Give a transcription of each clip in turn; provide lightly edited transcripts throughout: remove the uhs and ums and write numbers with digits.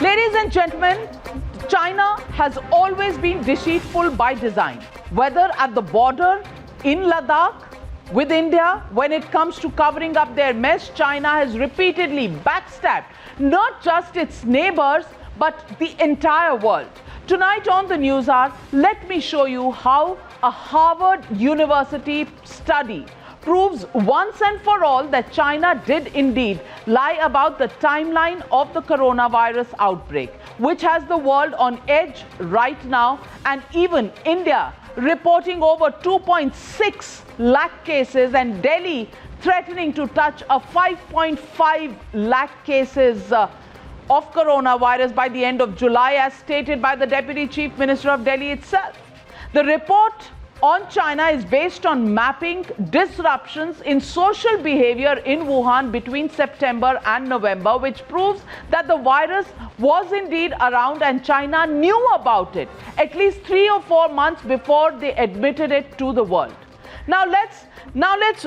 Ladies and gentlemen, China has always been deceitful by design, whether at the border, in Ladakh, with India. When it comes to covering up their mess, China has repeatedly backstabbed not just its neighbors, but the entire world. Tonight on the News Hour, let me show you how a Harvard University study proves once and for all that China did indeed lie about the timeline of the coronavirus outbreak, which has the world on edge right now, and even India reporting over 2.6 lakh cases and Delhi threatening to touch a 5.5 lakh cases of coronavirus by the end of July, as stated by the Deputy Chief Minister of Delhi itself. The report on China is based on mapping disruptions in social behavior in Wuhan between September and November, which proves that the virus was indeed around and China knew about it at least 3 or 4 months before they admitted it to the world. Now let's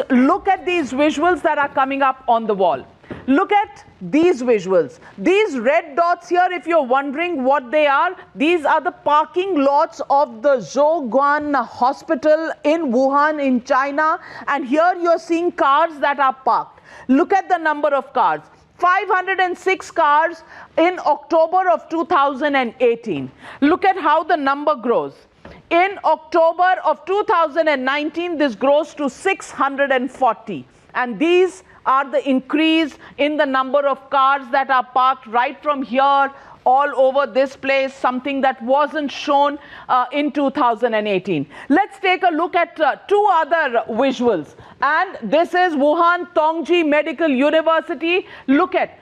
look at these visuals that are coming up on the wall. Look at these visuals. These red dots here, if you're wondering what they are, these are the parking lots of the Zhoguan Hospital in Wuhan in China. And here you're seeing cars that are parked. Look at the number of cars. 506 cars in October of 2018. Look at how the number grows. In October of 2019, this grows to 640. And these are the increase in the number of cars that are parked right from here all over this place, something that wasn't shown in 2018. Let's take a look at two other visuals. And this is Wuhan Tongji Medical University. Look at,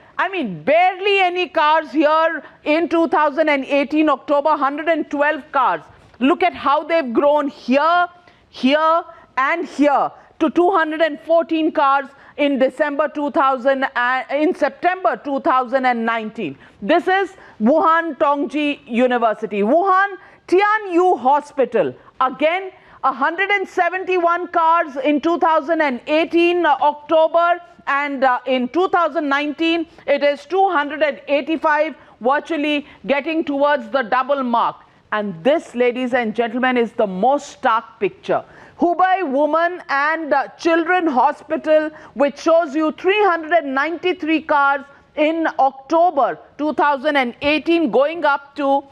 barely any cars here in 2018, October, 112 cars. Look at how they've grown here, here, and here to 214 cars in September 2019. This is Wuhan Tongji University. Wuhan Tianyu Hospital, again 171 cars in 2018 October, and in 2019 it is 285, virtually getting towards the double mark. And this, ladies and gentlemen, is the most stark picture. Hubei Women and Children Hospital, which shows you 393 cars in October 2018, going up to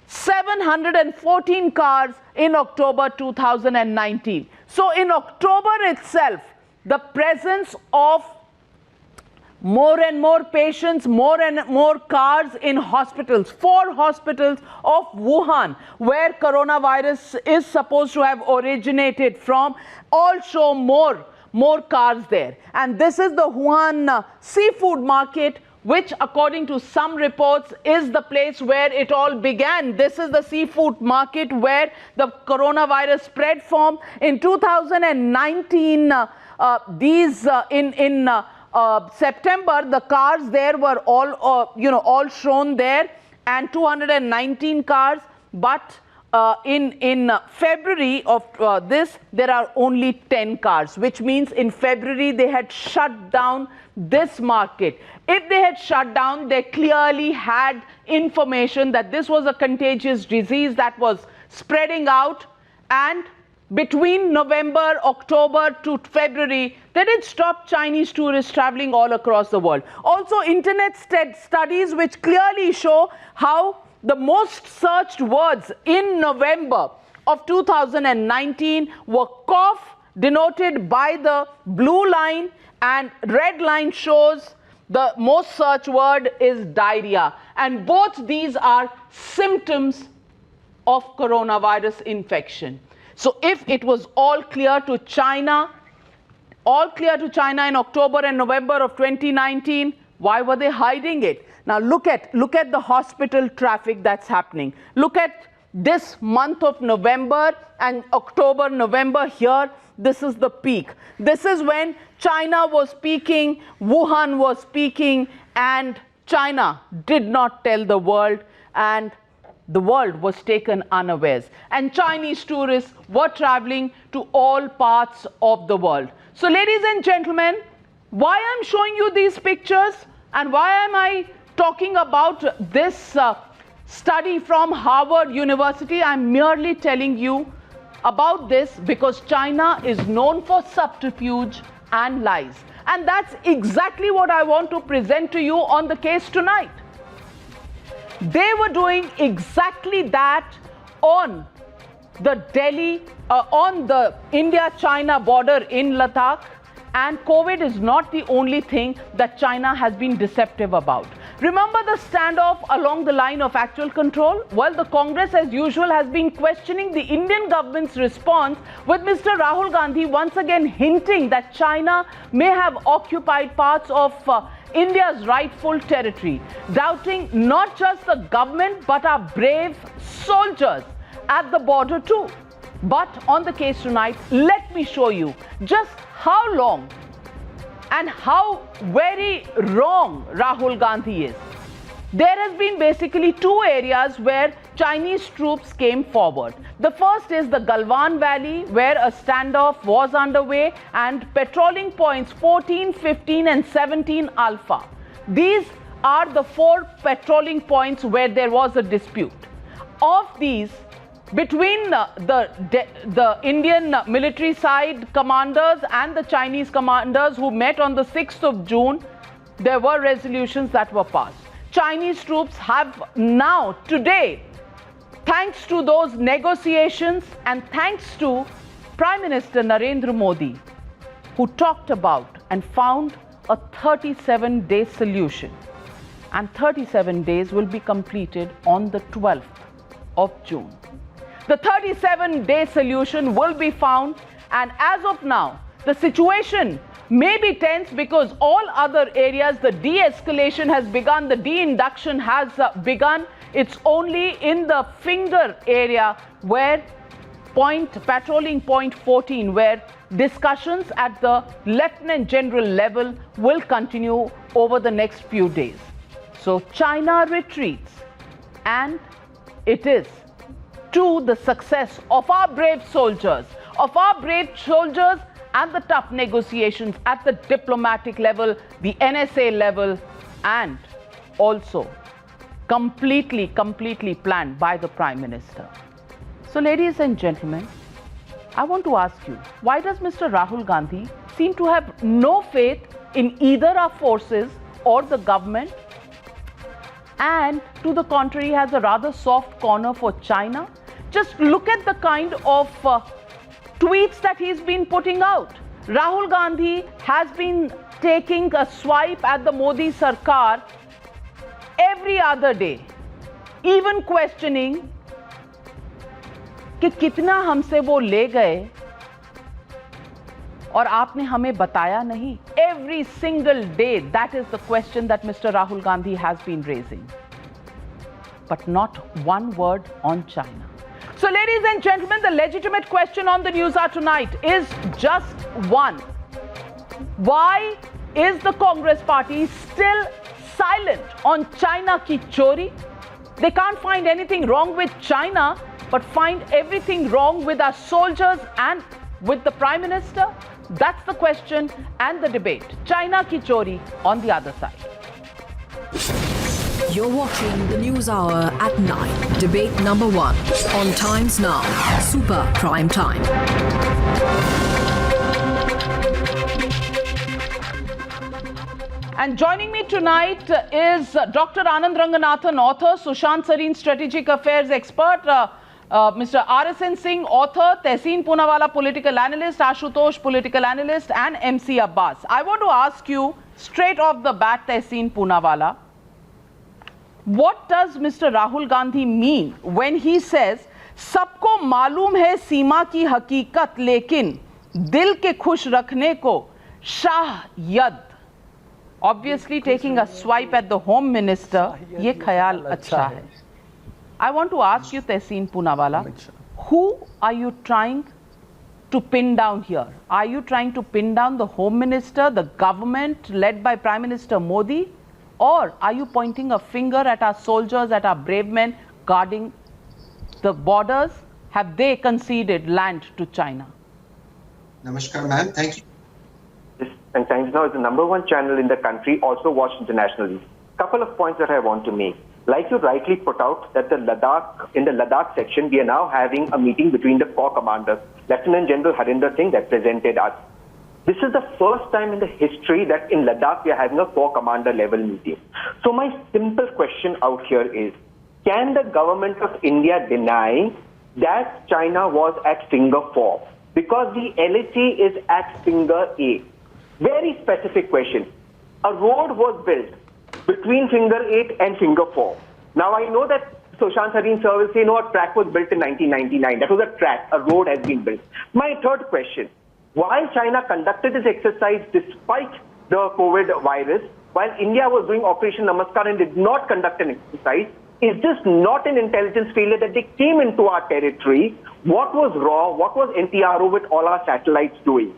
714 cars in October 2019. So in October itself, the presence of more and more patients, more and more cars in hospitals, 4 hospitals of Wuhan, where coronavirus is supposed to have originated from, all show more cars there. And this is the Wuhan seafood market, which according to some reports is the place where it all began. This is the seafood market where the coronavirus spread from. In 2019, September, the cars there were all shown there, and 219 cars. But in February of this, there are only 10 cars, which means in February they had shut down this market. If they had shut down, they clearly had information that this was a contagious disease that was spreading out, and between November, October to February, they did stop Chinese tourists traveling all across the world. Also, internet studies which clearly show how the most searched words in November of 2019 were cough, denoted by the blue line, and red line shows the most searched word is diarrhea. And both these are symptoms of coronavirus infection. So if it was all clear to China in October and November of 2019, why were they hiding it? Now look at the hospital traffic that's happening. Look at this month of November and October, November here. This is the peak. This is when China was peaking, Wuhan was peaking, and China did not tell the world, and the world was taken unawares. And Chinese tourists were traveling to all parts of the world. So ladies and gentlemen, why I'm showing you these pictures and why am I talking about this study from Harvard University. I'm merely telling you about this because China is known for subterfuge and lies. And that's exactly what I want to present to you on the case tonight. They were doing exactly that on the on the India-China border in Ladakh. And COVID is not the only thing that China has been deceptive about. Remember the standoff along the line of actual control? Well, the Congress, as usual, has been questioning the Indian government's response, with Mr. Rahul Gandhi once again hinting that China may have occupied parts of India's rightful territory, doubting not just the government but our brave soldiers at the border too. But on the case tonight, let me show you just how long and how very wrong Rahul Gandhi is. There has been basically two areas where Chinese troops came forward. The first is the Galwan Valley, where a standoff was underway, and patrolling points 14, 15 and 17 Alpha. These are the 4 patrolling points where there was a dispute. Of these, between the Indian military side commanders and the Chinese commanders who met on the 6th of June, there were resolutions that were passed. Chinese troops have now, today, thanks to those negotiations and thanks to Prime Minister Narendra Modi, who talked about and found a 37-day solution. And 37 days will be completed on the 12th of June. The 37-day solution will be found, and as of now, the situation may be tense because all other areas, the de-escalation has begun, the de-induction has begun. It's only in the Finger area where patrolling point 14, where discussions at the Lieutenant General level will continue over the next few days. So China retreats, and it is to the success of our brave soldiers, and the tough negotiations at the diplomatic level, the NSA level, and also completely planned by the Prime Minister. So ladies and gentlemen, I want to ask you, why does Mr. Rahul Gandhi seem to have no faith in either our forces or the government, and to the contrary has a rather soft corner for China? Just look at the kind of tweets that he's been putting out. Rahul Gandhi has been taking a swipe at the Modi Sarkar every other day, even questioning कि कितना हमसे वो ले गए और आपने हमें बताया नहीं. Every single day, that is the question that Mr. Rahul Gandhi has been raising. But not one word on China. So ladies and gentlemen, the legitimate question on the News Hour tonight is just one. Why is the Congress party still silent on China ki chori? They can't find anything wrong with China, but find everything wrong with our soldiers and with the Prime Minister? That's the question and the debate. China ki chori on the other side. You're watching the News Hour at 9. Debate number 1 on Times Now. Super Prime Time. And joining me tonight is Dr. Anand Ranganathan, author, Sushant Sareen, strategic affairs expert, Mr. RSN Singh, author, Tehseen Poonawala, political analyst, Ashutosh, political analyst, and MC Abbas. I want to ask you straight off the bat, Tehseen Poonawala, what does Mr. Rahul Gandhi mean when he says, सबको मालूम है सीमा की हकीकत लेकिन दिल के खुश रखने को शाह यद? Obviously taking a swipe at the Home Minister, ये ख्याल अच्छा है. I want to ask you, Tehseen Poonawala, who are you trying to pin down here? Are you trying to pin down the Home Minister, the government led by Prime Minister Modi? Or are you pointing a finger at our soldiers, at our brave men guarding the borders? Have they conceded land to China? Namaskar, ma'am. Thank you. Yes, and Times Now is the #1 channel in the country, also watched internationally. couple of points that I want to make. Like you rightly put out, that in the Ladakh section, we are now having a meeting between the corps commanders. Lieutenant General Harinder Singh represented us. This is the first time in the history that in Ladakh we are having a corps commander level meeting. So my simple question out here is, can the government of India deny that China was at finger 4? Because the LAC is at finger 8. Very specific question. A road was built between finger 8 and finger 4. Now I know that Sushant Harin sir will say, no, a track was built in 1999. That was a track. A road has been built. My third question. Why China conducted this exercise despite the COVID virus, while India was doing Operation Namaskar and did not conduct an exercise? Is this not an intelligence failure that they came into our territory? What was wrong? What was NTRO with all our satellites doing?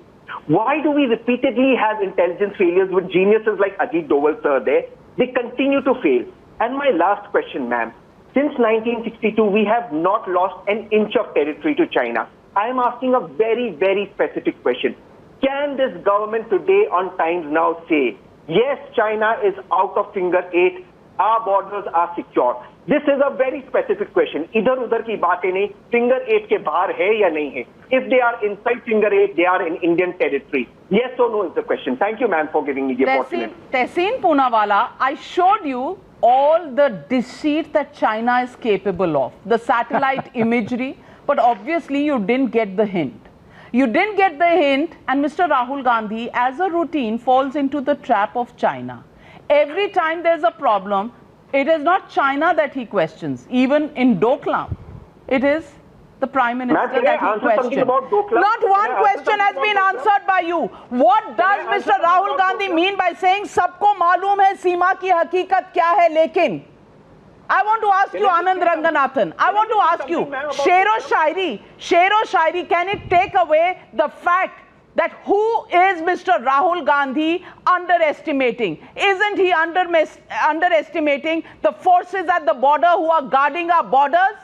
Why do we repeatedly have intelligence failures with geniuses like Ajit Doval sir there? They continue to fail. And my last question, ma'am. Since 1962, we have not lost an inch of territory to China. I am asking a very, very specific question. Can this government today on Times Now say, yes, China is out of finger 8, our borders are secure? This is a very specific question. Idhar-udhar ki baatein nahi, finger 8 ke bahar hai ya nahi hai. If they are inside finger 8, they are in Indian territory. Yes or no is the question. Thank you, ma'am, for giving me the opportunity. Tehseen Poonawalla, I showed you all the deceit that China is capable of, the satellite imagery, but obviously you didn't get the hint. You didn't get the hint, and Mr. Rahul Gandhi, as a routine, falls into the trap of China. Every time there's a problem, it is not China that he questions. Even in Doklam, it is the Prime Minister that he questions. Not one question has been answered by you. What does Mr. Rahul Gandhi mean by saying, "Sabko मालूम है सीमा की हकीकत क्या है लेकिन"? I want to ask you, Anand Ranganathan. I want to ask you, Shero Shairi, can it take away the fact that who is Mr. Rahul Gandhi underestimating? Isn't he underestimating the forces at the border who are guarding our borders?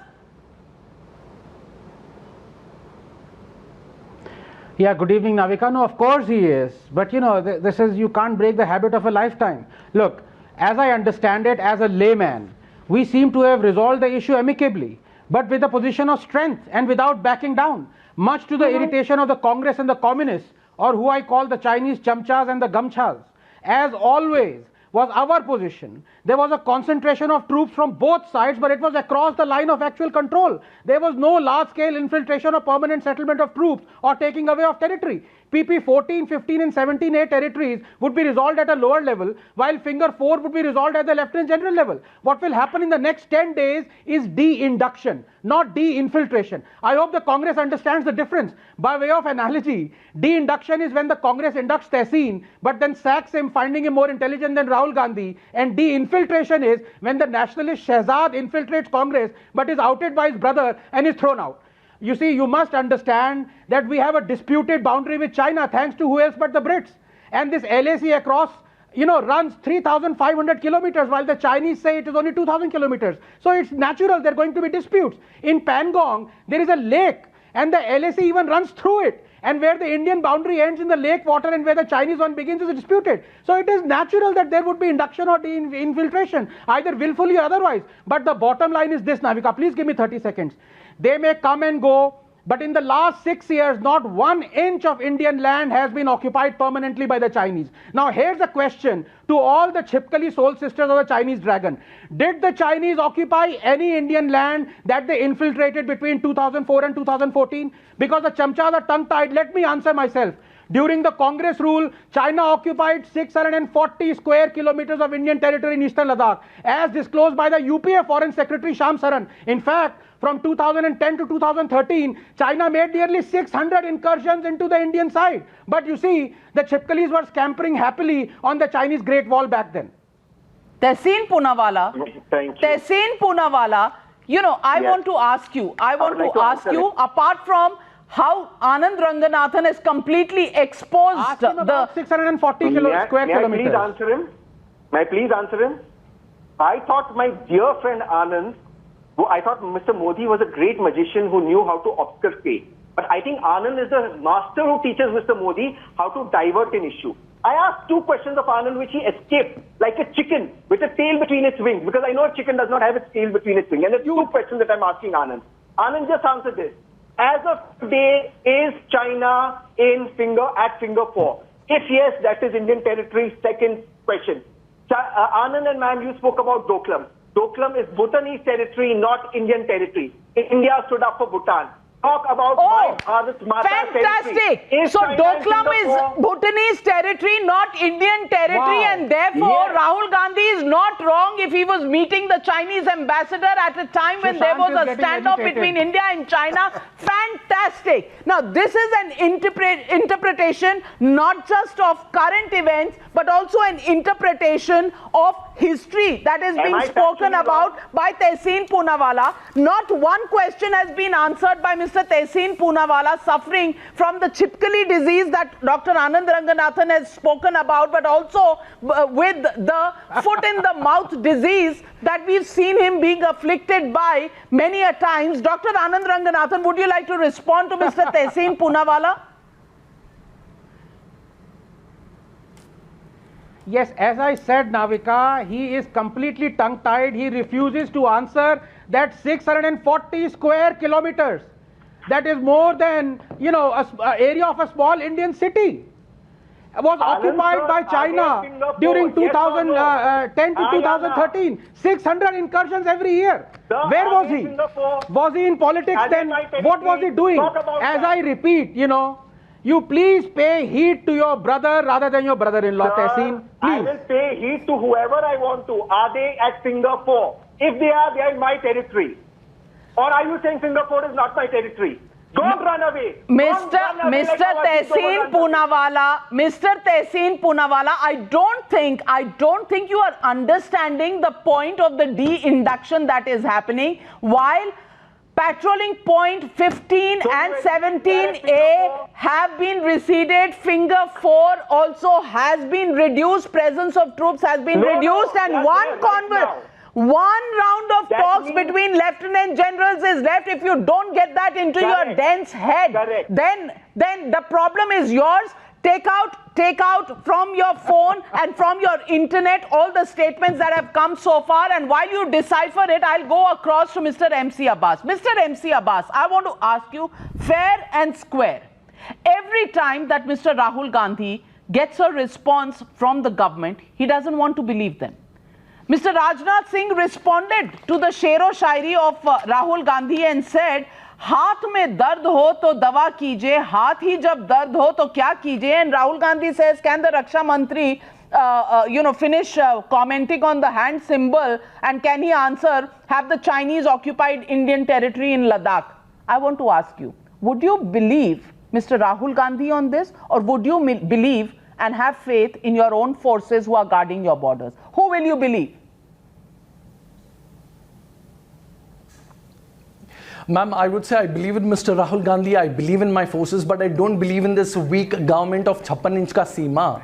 Yeah, good evening, Navika. No, of course he is. But you know, this is, you can't break the habit of a lifetime. Look, as I understand it, as a layman, we seem to have resolved the issue amicably, but with a position of strength and without backing down, much to the irritation of the Congress and the Communists, or who I call the Chinese chamchas and the gamchas. As always was our position. There was a concentration of troops from both sides, but it was across the line of actual control. There was no large-scale infiltration or permanent settlement of troops or taking away of territory. PP 14, 15 and 17A territories would be resolved at a lower level, while Finger 4 would be resolved at the Lieutenant General level. What will happen in the next 10 days is de-induction, not de-infiltration. I hope the Congress understands the difference. By way of analogy, de-induction is when the Congress inducts Tehseen, but then sacks him, finding him more intelligent than Rahul Gandhi. And de-infiltration is when the nationalist Shehzad infiltrates Congress, but is outed by his brother and is thrown out. You see, you must understand that we have a disputed boundary with China, thanks to who else but the Brits. And this LAC across, runs 3,500 kilometers, while the Chinese say it is only 2,000 kilometers. So it's natural there are going to be disputes. In Pangong, there is a lake, and the LAC even runs through it. And where the Indian boundary ends in the lake water and where the Chinese one begins is disputed. So it is natural that there would be induction or infiltration, either willfully or otherwise. But the bottom line is this, Navika, please give me 30 seconds. They may come and go, but in the last 6 years, not 1 inch of Indian land has been occupied permanently by the Chinese. Now, here's a question to all the Chipkali soul sisters of the Chinese dragon. Did the Chinese occupy any Indian land that they infiltrated between 2004 and 2014? Because the chamchas are tongue-tied, let me answer myself. During the Congress rule, China occupied 640 square kilometers of Indian territory in eastern Ladakh, as disclosed by the UPA Foreign Secretary Sham Saran. In fact, from 2010 to 2013, China made nearly 600 incursions into the Indian side. But you see, the Chipkalis were scampering happily on the Chinese Great Wall back then. Tehseen Poonawalla, Tehseen Poonawalla, I want to ask you, apart from how Anand Ranganathan has completely exposed the 640 square kilometers. May I please answer him? May I please answer him? I thought my dear friend Anand, I thought Mr. Modi was a great magician who knew how to obfuscate. But I think Anand is the master who teaches Mr. Modi how to divert an issue. I asked two questions of Anand which he escaped like a chicken with a tail between its wings, because I know a chicken does not have its tail between its wings. And there's two questions that I'm asking Anand. Anand, just answer this. As of today, is China at finger 4? If yes, that is Indian territory. Second question. Anand and ma'am, you spoke about Doklam. Doklam is Bhutanese territory, not Indian territory. India stood up for Bhutan. Talk about Bharat Mata fantastic. Territory. So Doklam is Bhutanese territory, not Indian territory, and therefore Rahul Gandhi is not wrong if he was meeting the Chinese ambassador at a time when there was a standoff between India and China. Fantastic. Now this is an interpretation not just of current events but also an interpretation of history that is being spoken about by Tehseen Poonawalla. Not one question has been answered by Mr. Tehseen Poonawalla suffering from the Chipkali disease that Dr. Anand Ranganathan has spoken about, but also with the foot in the mouth disease that we've seen him being afflicted by many a times. Dr. Anand Ranganathan, would you like to respond to Mr. Tehseen Poonawalla? Yes, as I said, Navika, he is completely tongue-tied. He refuses to answer that 640 square kilometers. That is more than, you know, an area of a small Indian city. Was occupied by China during 2010 to 2013. 600 incursions every year. Where was he? Was he in politics then? What was he doing? As I repeat, you know, you please pay heed to your brother rather than your brother-in-law, Tehseen. Please. I will pay heed to whoever I want to. Are they at finger 4? If they are in my territory. Or are you saying finger 4 is not my territory? Don't run away. Mr. Tehseen Poonawalla, I don't think you are understanding the point of the de-induction that is happening. While patrolling point 15 and 17A have been receded, finger 4 also has been reduced, presence of troops has been reduced, and one round of talks between lieutenant generals is left. If you don't get that into your dense head, then the problem is yours. Take out from your phone and from your internet all the statements that have come so far, and while you decipher it, I'll go across to Mr. MC Abbas. Mr. MC Abbas, I want to ask you fair and square. Every time that Mr. Rahul Gandhi gets a response from the government, he doesn't want to believe them. Mr. Rajnath Singh responded to the Shero Shairi of Rahul Gandhi and said, हाथ में दर्द हो तो दवा कीजिए, हाथ ही जब दर्द हो तो क्या कीजिए? And Rahul Gandhi says, can the Raksha Mantri finish commenting on the hand symbol, and can he answer, have the Chinese occupied Indian territory in Ladakh? I want to ask you, would you believe Mr. Rahul Gandhi on this, or would you believe and have faith in your own forces who are guarding your borders? Who will you believe? Ma'am, I would say I believe in Mr. Rahul Gandhi, I believe in my forces, but I don't believe in this weak government of 56 inch ka seema.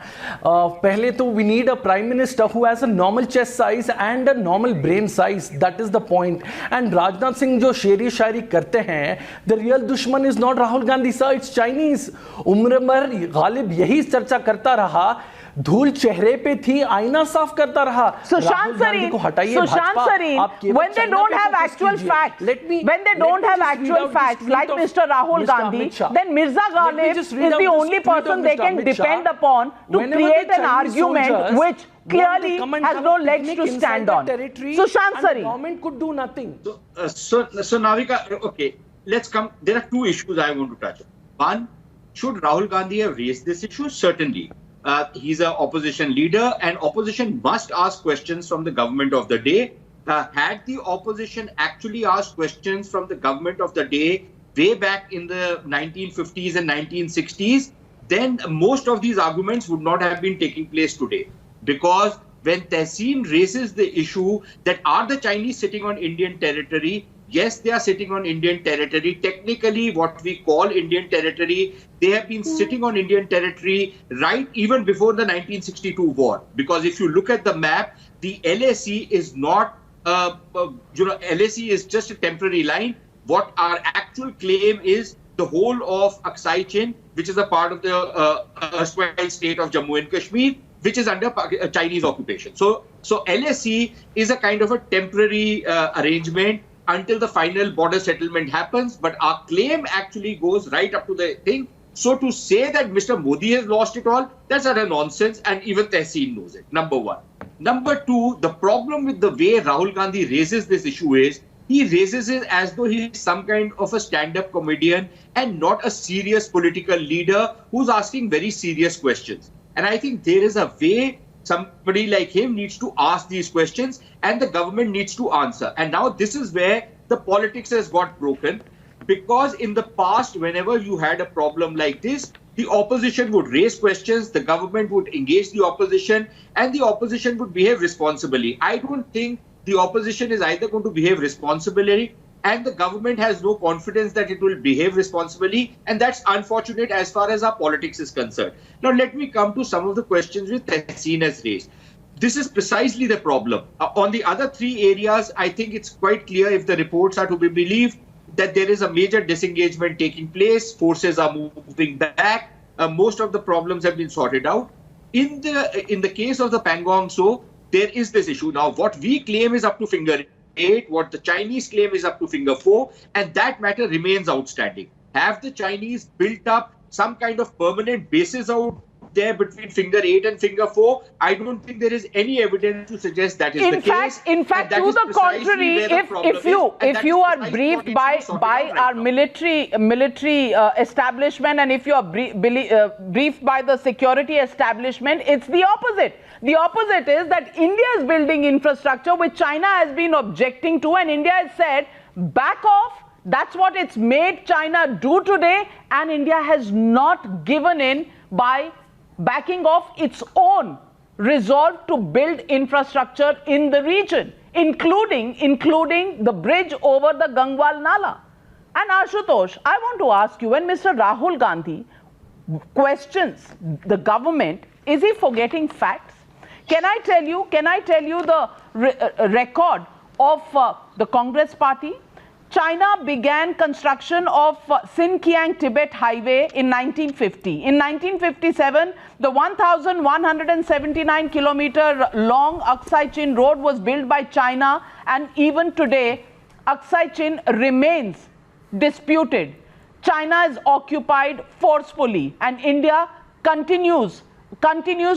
Pehle to we need a prime minister who has a normal chest size and a normal brain size. That is the point. And Rajnath Singh jo sheri shairi karte hain, the real dushman is not Rahul Gandhi, sir, it's Chinese. Umr Mar Ghalib yahi charcha karta raha. धूल चेहरे पे थी, आईना साफ करता रहा. Sushant Sareen, when they don't have actual facts, like Mr. Rahul Gandhi, then Mirza Ghalib is the only person they can depend upon to create an argument which clearly has no legs to stand on. Sushant Sareen. Government could do nothing. So Navika, okay, let's come. There are two issues I want to touch on. One, should Rahul Gandhi have raised this issue? Certainly. He's an opposition leader, and opposition must ask questions from the government of the day. Had the opposition actually asked questions from the government of the day way back in the 1950s and 1960s, then most of these arguments would not have been taking place today. Because when Tehseen raises the issue that are the Chinese sitting on Indian territory, yes, they are sitting on Indian territory. Technically, what we call Indian territory, they have been sitting on Indian territory right even before the 1962 war. Because if you look at the map, the LAC is not, LAC is just a temporary line. What our actual claim is the whole of Aksai Chin, which is a part of the erstwhile state of Jammu and Kashmir, which is under Chinese occupation. So LAC is a kind of a temporary arrangement until the final border settlement happens. But our claim actually goes right up to the thing. So to say that Mr. Modi has lost it all, that's utter nonsense, and even Tehseen knows it, number one. Number two, the problem with the way Rahul Gandhi raises this issue is, he raises it as though he is some kind of a stand-up comedian and not a serious political leader who's asking very serious questions. And I think there is a way somebody like him needs to ask these questions and the government needs to answer. And now this is where the politics has got broken, because in the past, whenever you had a problem like this, the opposition would raise questions, the government would engage the opposition, and the opposition would behave responsibly. I don't think the opposition is either going to behave responsibly, and the government has no confidence that it will behave responsibly, and that's unfortunate as far as our politics is concerned. Now, let me come to some of the questions which Tehseen has raised. This is precisely the problem. On the other three areas, I think it's quite clear, if the reports are to be believed, that there is a major disengagement taking place. Forces are moving back. Most of the problems have been sorted out. In the case of the Pangong Tso, there is this issue. Now, what we claim is up to finger 8, what the Chinese claim is up to finger 4, and that matter remains outstanding. Have the Chinese built up some kind of permanent bases out there between finger 8 and finger 4? I don't think there is any evidence to suggest that is the case. In fact, to the contrary, if you are briefed by our military establishment, and if you are briefed by the security establishment, it's the opposite. The opposite is that India is building infrastructure which China has been objecting to, and India has said, back off. That's what it's made China do today, and India has not given in by backing off its own resolve to build infrastructure in the region, including the bridge over the Gangwal Nala. And Ashutosh, I want to ask you, when Mr. Rahul Gandhi questions the government, is he forgetting facts? Can I tell you the record of the Congress party? China began construction of Sinkiang Tibet Highway in 1950. In 1957, the 1,179 kilometer long Aksai Chin Road was built by China, and even today, Aksai Chin remains disputed. China is occupied forcefully, and India continues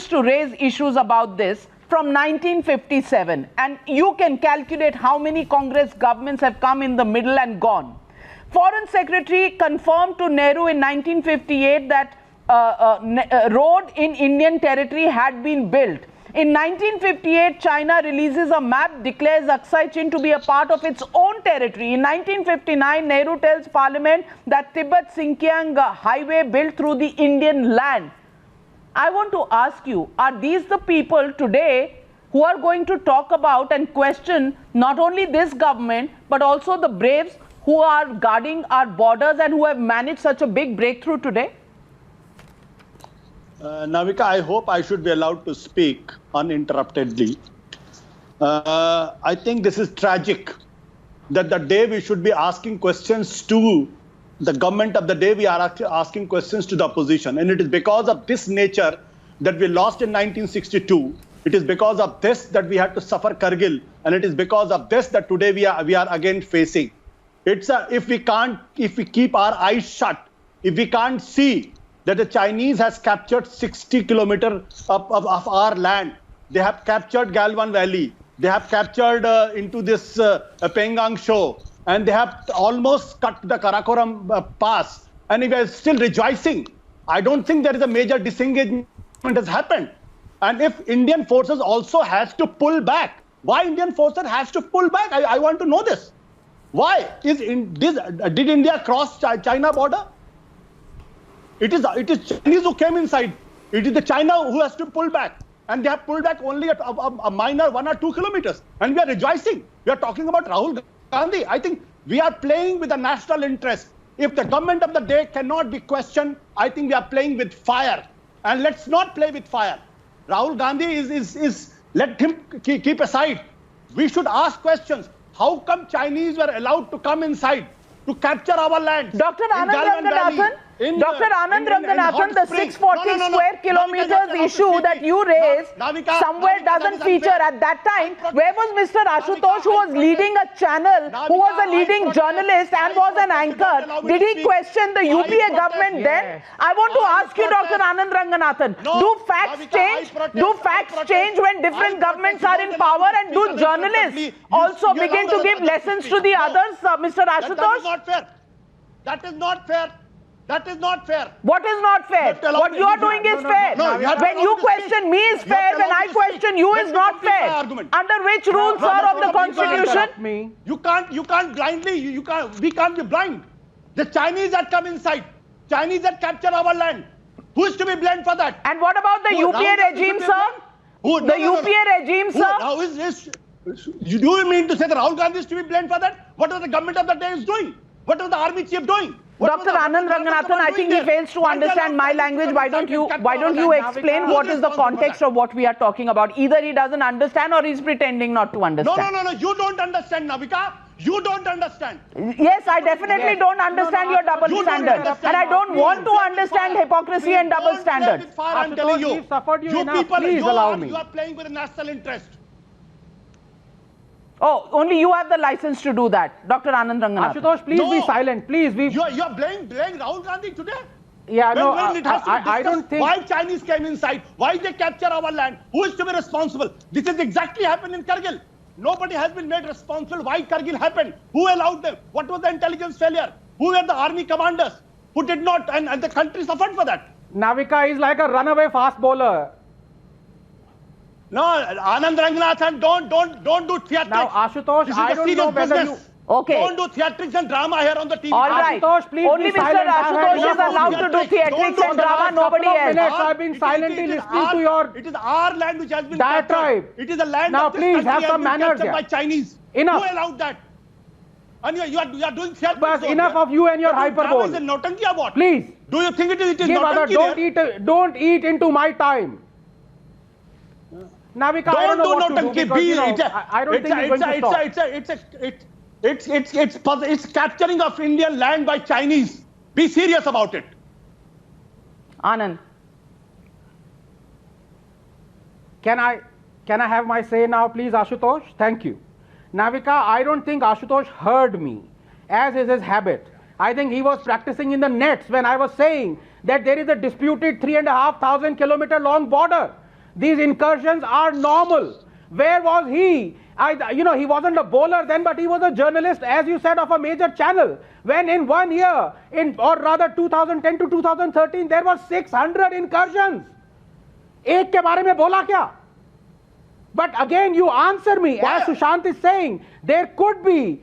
to raise issues about this from 1957, and you can calculate how many Congress governments have come in the middle and gone. Foreign Secretary confirmed to Nehru in 1958 that road in Indian territory had been built. In 1958, China releases a map, declares Aksai Chin to be a part of its own territory. In 1959, Nehru tells Parliament that Tibet-Sinkiang highway built through the Indian land. I want to ask you, are these the people today who are going to talk about and question not only this government, but also the braves who are guarding our borders and who have managed such a big breakthrough today? Navika, I hope I should be allowed to speak uninterruptedly. I think this is tragic that the day we should be asking questions to the government, of the day we are asking questions to the opposition. And it is because of this nature that we lost in 1962. It is because of this that we had to suffer Kargil. And it is because of this that today we are again facing. If we keep our eyes shut, if we can't see that the Chinese has captured 60 kilometers of our land, they have captured Galwan Valley, they have captured into this Pangong Tso, and they have almost cut the Karakoram pass, and if we are still rejoicing, I don't think there is a major disengagement has happened. And if Indian forces also has to pull back, why Indian forces has to pull back? I want to know this. Why did India cross China border? It is Chinese who came inside. It is the China who has to pull back, and they have pulled back only at a minor 1 or 2 kilometers, and we are rejoicing. We are talking about Rahul Gandhi. I think we are playing with the national interest. If the government of the day cannot be questioned, I think we are playing with fire. And let's not play with fire. Rahul Gandhi is let him keep aside. We should ask questions. How come Chinese were allowed to come inside? to capture our land. Dr. in Anand Galvan Valley, Ranganathan, in Dr. the- Anand in Ranganathan, Hot the Springs. 640 square kilometers issue that you raised Navika, somewhere Navika, that doesn't is feature unfair. at that time. I protest. Where was Mr. Ashutosh, who was I leading a channel, Navika, who was a I leading protest. journalist and I was an protest. You don't anchor? allow me Did to he speak. question the I UPA protest. government then? Yes. I want to I ask you, Dr. protest. Anand Ranganathan, No, do facts Navika, I change? protest. Do I facts protest. change when different I protest. governments You are don't in allow power? me to And do speak journalists uninterruptedly. also You begin to allow give others to lessons speak. to the No. others, Mr. That is Ashutosh? not fair. That is not fair. That is not fair. What is not fair? You have to allow What me you to are speak. doing is No, fair. you have to When allow you me to question speak. me is You have fair. to When allow I me to speak. question you Let is me not complete my fair. argument. Under which rules, No, sir, no, of the no, please don't Constitution? interrupt me. You can't blindly, we can't be blind. The Chinese that come inside, Chinese that capture our land. Who is to be blamed for that? And what about the Who? UPA Rahul Gandhi regime, should be sir? blamed? Who? The UPA regime, Who? sir? Now is this? Do you mean to say that Rahul Gandhi is to be blamed for that? What was the government of the day is doing? What was the army chief doing? What was Dr. the Anand Government of the Ranganathan, I doing think he there? fails to Why they understand allow my Chinese language. to Why come don't you inside and capture our land? explain Who what is is the responsible for context that? of what we are talking about? Either he doesn't understand or he's pretending not to No, understand. no, no, no. You don't understand, Navika. You don't understand. Yes, I definitely Yes. don't understand No, your no, double you don't standard. understand. And I don't Please, want to don't understand fire. hypocrisy Please and double don't play standards. with fire, I'm Ashutosh, telling you. we've suffered you enough. People, Please you allow are, me. You are playing with the national interest. Oh, only you have the license to do that, Dr. Anand Ranganathan. Ashutosh, please No. be silent. Please, You are blaming Rahul Gandhi today. yeah, no, When it has to be I don't discussed think. why Chinese came inside, why they capture our land, who is to be responsible? This is exactly happened in Kargil. Nobody has been made responsible why Kargil happened. Who allowed them? What was the intelligence failure? Who were the army commanders who did not, and the country suffered for that? Navika is like a runaway fast bowler. No, Anand Ranganathan, don't do theatrics. Now, Ashutosh, This is I a don't serious know whether business. you. Okay. Don't do theatrics and drama here on the TV. All right. Ashutosh, please Only be Mr. silent. I've had Ashutosh is enough of allowed you. to do theatrics Don't and do drama, that. nobody Couple of else. minutes. I've been silently listening to your It is our land which has been diatribe. captured. It is the land Now, of this please, country have has some been manners captured here. by Chinese. Enough. Who allowed that? And you are doing theatrics. Bas, over enough there. of you and your But drama hyperbole. is a nautanki or what? Please. Do you think it is Give other, nautanki there? don't eat into my time. Navika, I don't know what to do nautanki. because, you know, I don't think you're going to stop. It's capturing of Indian land by Chinese. Be serious about it. Anand. Can I have my say now, please, Ashutosh? Thank you. Navika, I don't think Ashutosh heard me, as is his habit. I think he was practicing in the nets when I was saying that there is a disputed 3,500 kilometer long border. These incursions are normal. Where was he? He wasn't a bowler then, but he was a journalist, as you said, of a major channel. When in 1 year, or rather 2010 to 2013, there were 600 incursions. एक के बारे में बोला क्या? But again, you answer me. As Sushant is saying, there could be,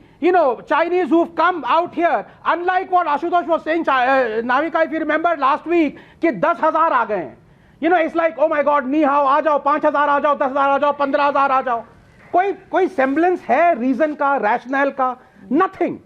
Chinese who've come out here. Unlike what Ashutosh was saying, Navika, if you remember last week, कि 10,000 आ गए हैं. It's like, oh my God, ni hao, आ जाओ, 5,000 आ जाओ, 10,000 आ जाओ, 15,000 आ जाओ. कोई semblance है reason का, rationale का? Nothing.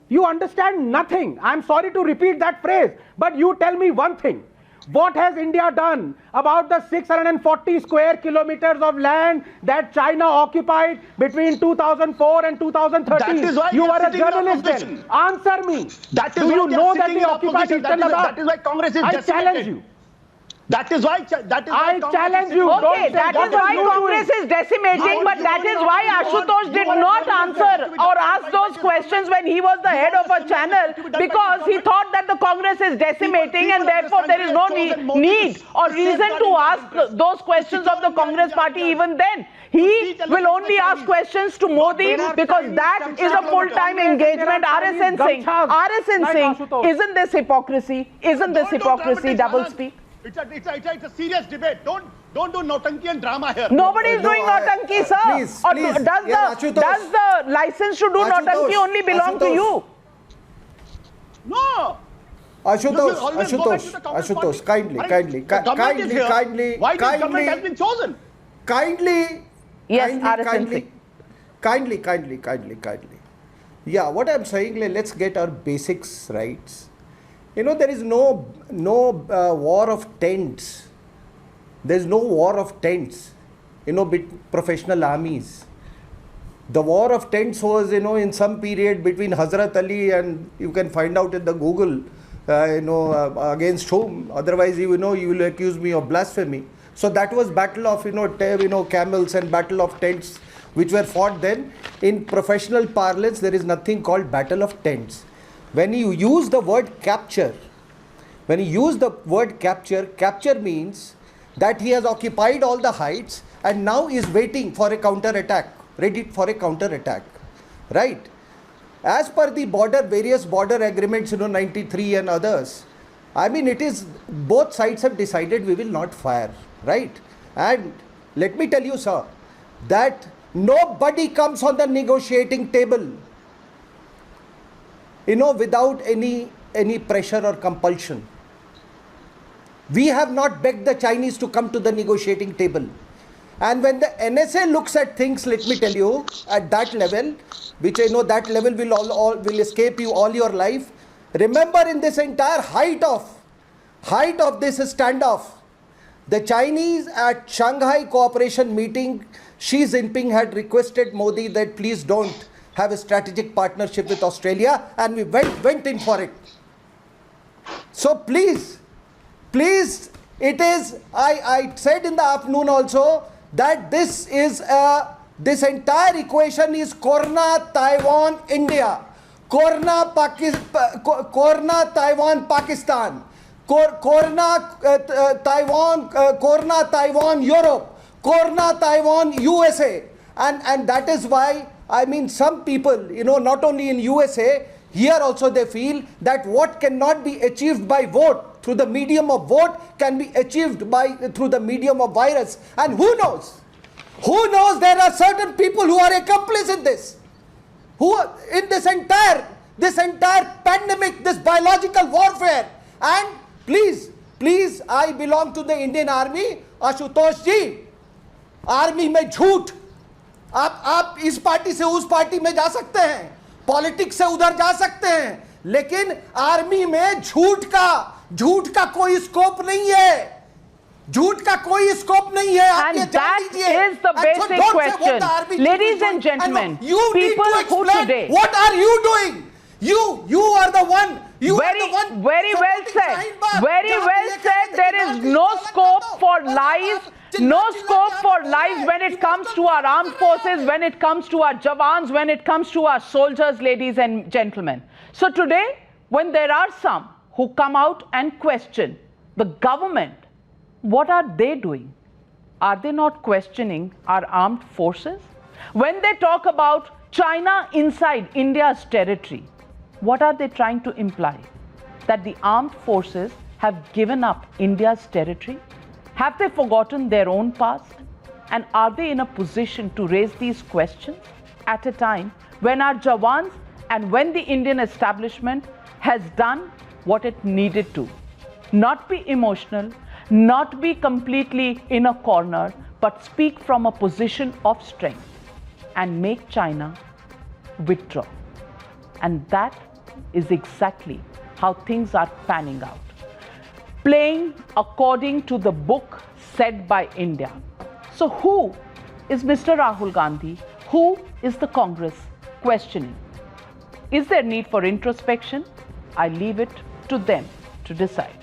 You understand nothing. I'm sorry to repeat that phrase, but you tell me one thing. What has India done about the 640 square kilometers of land that China occupied between 2004 and 2013? That is why you we are are a sitting in journalist then. opposition. Answer me. That is Do why you they are know that sitting they in occupied opposition. Eastern That Ladakh? is why Congress is I decimated. challenge you. That is why I Congress challenge is you. sitting- Don't Okay, say that what is why are you Congress doing? is decimating, but that is why Ashutosh did not answer or ask those questions when he was the head of a channel, because he thought that the Congress is decimating and therefore there is no need or reason to ask those questions of the Congress party even then. He will only ask questions to Modi because that is a full-time engagement. RSN Singh, isn't this hypocrisy? Isn't this hypocrisy, doublespeak? It's a serious debate. Don't do nautanki and drama here. Nobody is doing No, nautanki, sir. please, Or please. does Yeah, the Ashutosh. license to do Ashutosh, nautanki only belong to Ashutosh. you? No. Ashutosh, You will always go back to the Congress Ashutosh, party. kindly, Right? kindly, The government is here. Why this government has been chosen? kindly, Yes, RSN kindly. Yeah, what I'm saying, let's get our basics right. There is no war of tents. There's no war of tents, with professional armies. The war of tents was, in some period between Hazrat Ali, and you can find out in the Google, against whom. Otherwise, you will accuse me of blasphemy. So that was battle of, camels and battle of tents, which were fought then. In professional parlance, there is nothing called battle of tents. When you use the word capture, capture means that he has occupied all the heights and now is waiting for a counter-attack, ready for a counter-attack, right? As per the various border agreements, 93 and others, I mean, it is, both sides have decided we will not fire, right? And let me tell you, sir, that nobody comes on the negotiating table, without any pressure or compulsion. We have not begged the Chinese to come to the negotiating table. And when the NSA looks at things, let me tell you, at that level, which I know that level will escape you all your life. Remember, in this entire height of this standoff, the Chinese at Shanghai Cooperation meeting, Xi Jinping had requested Modi that please don't have a strategic partnership with Australia, and we went in for it. So please, it is, I said in the afternoon also, that this entire equation is Korna, Taiwan, India. Korna, Taiwan, Pakistan. Korna, Taiwan, Europe. Korna, Taiwan, USA. And that is why, I mean, some people, not only in USA, here also they feel that what cannot be achieved by vote, through the medium of vote, can be achieved through the medium of virus. And who knows? There are certain people who are accomplices in this, who are in this entire pandemic, this biological warfare. And please, I belong to the Indian Army. Ashutosh ji, army में झूठ, आप इस party से उस party में जा सकते हैं, पॉलिटिक्स से उधर जा सकते हैं, लेकिन आर्मी में झूठ का कोई स्कोप नहीं है. झूठ का कोई स्कोप नहीं है. And that is the basic question. Ladies and gentlemen, people who today, what are you doing? You are the one. Very well said. Very well said. There is no scope for lies. No scope for lies when it comes to our armed forces, when it comes to our jawans, when it comes to our soldiers, ladies and gentlemen. So today, when there are some who come out and question the government, what are they doing? Are they not questioning our armed forces? When they talk about China inside India's territory, what are they trying to imply? That the armed forces have given up India's territory? Have they forgotten their own past? And are they in a position to raise these questions at a time when our jawans and when the Indian establishment has done what it needed to? Not be emotional, not be completely in a corner, but speak from a position of strength and make China withdraw. And that is exactly how things are panning out. Playing according to the book set by India. So who is Mr. Rahul Gandhi? Who is the Congress questioning? Is there need for introspection? I leave it to them to decide.